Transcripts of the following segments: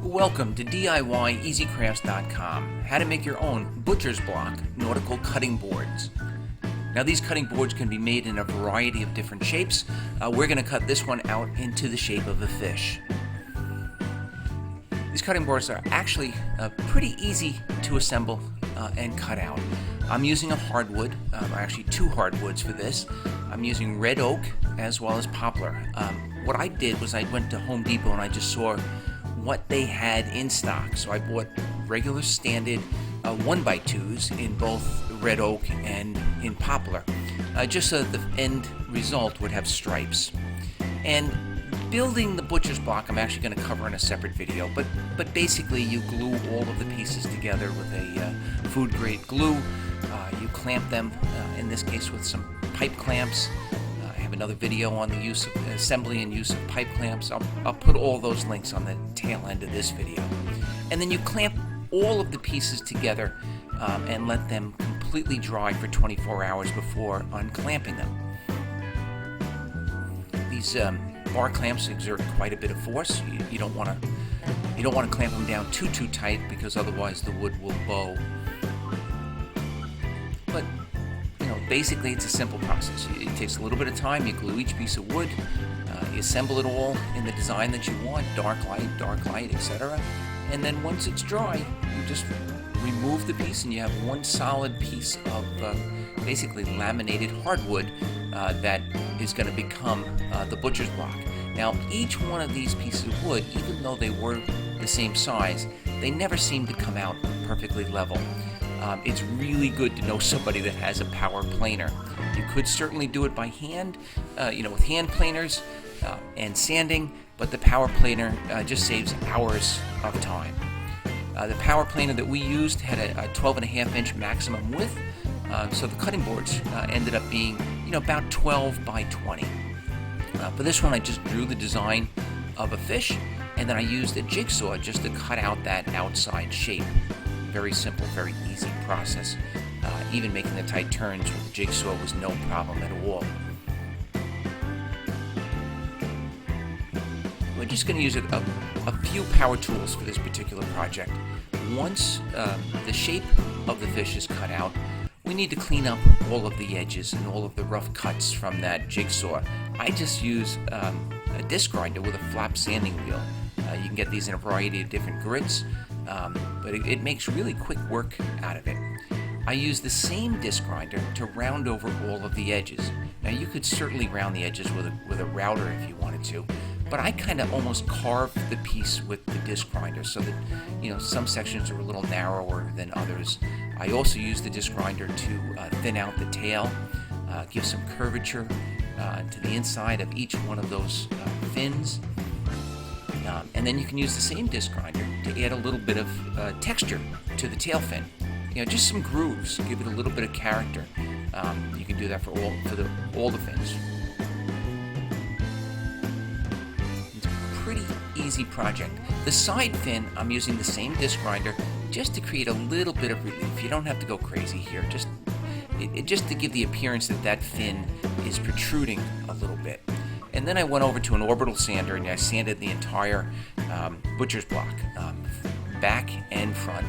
Welcome to DIYEasyCrafts.com, how to make your own butcher's block nautical cutting boards. Now these cutting boards can be made in a variety of different shapes. We're going to cut this one out into the shape of a fish. These cutting boards are actually pretty easy to assemble and cut out. I'm using a hardwood, actually two hardwoods for this. I'm using red oak as well as poplar. What I did was I went to Home Depot and I just saw what they had in stock. So I bought regular standard 1x2s in both red oak and in poplar, just so that the end result would have stripes. And building the butcher's block I'm actually going to cover in a separate video, but basically you glue all of the pieces together with a food grade glue. You clamp them, in this case with some pipe clamps. I have another video on the use of assembly and use of pipe clamps. I'll put all those links on the tail end of this video. And then you clamp all of the pieces together and let them completely dry for 24 hours before unclamping them. These bar clamps exert quite a bit of force. You don't want to clamp them down too tight because otherwise the wood will bow. But basically it's a simple process. It takes a little bit of time. You glue each piece of wood, you assemble it all in the design that you want, dark light, etc. And then once it's dry, you just remove the piece and you have one solid piece of basically laminated hardwood that is going to become the butcher's block. Now each one of these pieces of wood, even though they were the same size, they never seem to come out perfectly level. It's really good to know somebody that has a power planer. You could certainly do it by hand, with hand planers and sanding, but the power planer just saves hours of time. The power planer that we used had a 12.5-inch maximum width, so the cutting boards ended up being about 12 by 20. For this one I just drew the design of a fish, and then I used a jigsaw just to cut out that outside shape. Very simple, very easy process. Even making the tight turns with the jigsaw was no problem at all. We're just going to use a few power tools for this particular project. Once the shape of the fish is cut out, we need to clean up all of the edges and all of the rough cuts from that jigsaw. I just use a disc grinder with a flap sanding wheel. You can get these in a variety of different grits, but it makes really quick work out of it. I use the same disc grinder to round over all of the edges. Now you could certainly round the edges with a router if you wanted to, but I kind of almost carve the piece with the disc grinder so that some sections are a little narrower than others. I also use the disc grinder to thin out the tail, give some curvature to the inside of each one of those fins. And then you can use the same disc grinder to add a little bit of texture to the tail fin. Just some grooves, give it a little bit of character. You can do that for all the fins. It's a pretty easy project. The side fin, I'm using the same disc grinder just to create a little bit of relief. You don't have to go crazy here. Just to give the appearance that fin is protruding a little bit. And then I went over to an orbital sander and I sanded the entire butcher's block, back and front,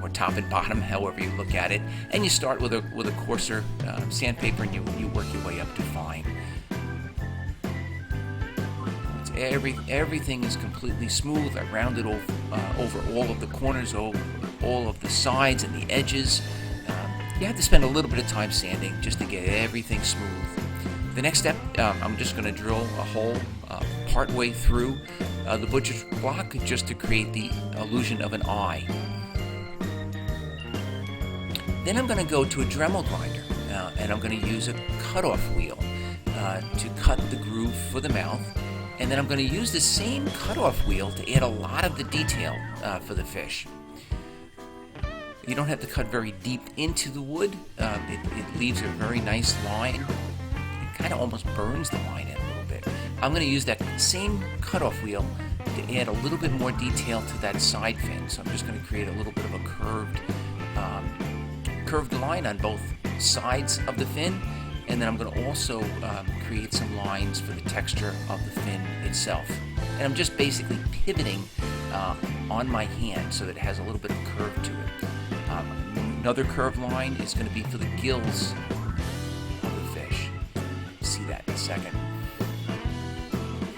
or top and bottom, however you look at it. And you start with a coarser sandpaper and you work your way up to fine. Everything is completely smooth. I rounded over all of the corners, all of the sides and the edges. You have to spend a little bit of time sanding just to get everything smooth. The next step, I'm just going to drill a hole partway through the butcher's block just to create the illusion of an eye. Then I'm going to go to a dremel grinder and I'm going to use a cutoff wheel to cut the groove for the mouth. And then I'm going to use the same cutoff wheel to add a lot of the detail for the fish. You don't have to cut very deep into the wood. It leaves a very nice line. Kind of almost burns the line in a little bit. I'm going to use that same cutoff wheel to add a little bit more detail to that side fin. So I'm just going to create a little bit of a curved line on both sides of the fin, and then I'm going to also create some lines for the texture of the fin itself. And I'm just basically pivoting on my hand so that it has a little bit of curve to it. Another curved line is going to be for the gills of the fish. See that in a second.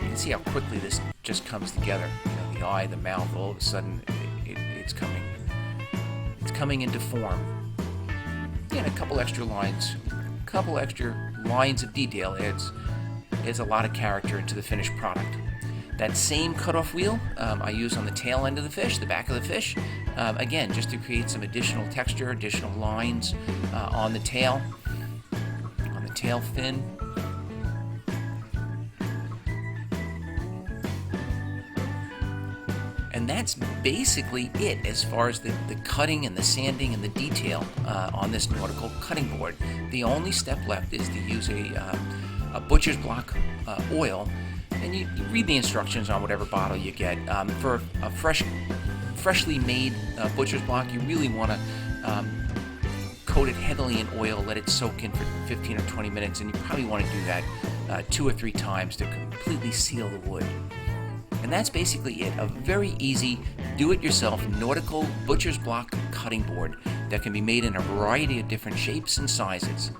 You can see how quickly this just comes together. You know, the eye, the mouth, all of a sudden it's coming into form. And a couple extra lines of detail adds a lot of character into the finished product. That same cutoff wheel I use on the tail end of the fish, the back of the fish, again, just to create some additional texture, additional lines on the tail fin. And that's basically it as far as the cutting and the sanding and the detail on this nautical cutting board. The only step left is to use a butcher's block oil, and you read the instructions on whatever bottle you get. For a freshly made butcher's block, you really want to coat it heavily in oil, let it soak in for 15 or 20 minutes, and you probably want to do that 2 or 3 times to completely seal the wood. And that's basically it. A very easy, do-it-yourself nautical butcher's block cutting board that can be made in a variety of different shapes and sizes.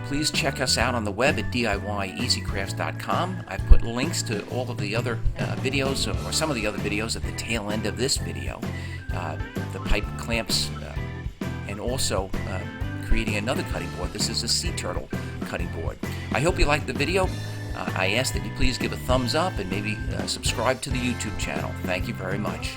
Please check us out on the web at DIYEasyCrafts.com. I've put links to all of the other videos, or some of the other videos at the tail end of this video. The pipe clamps, and also creating another cutting board. This is a sea turtle cutting board. I hope you liked the video. I ask that you please give a thumbs up and maybe subscribe to the YouTube channel. Thank you very much.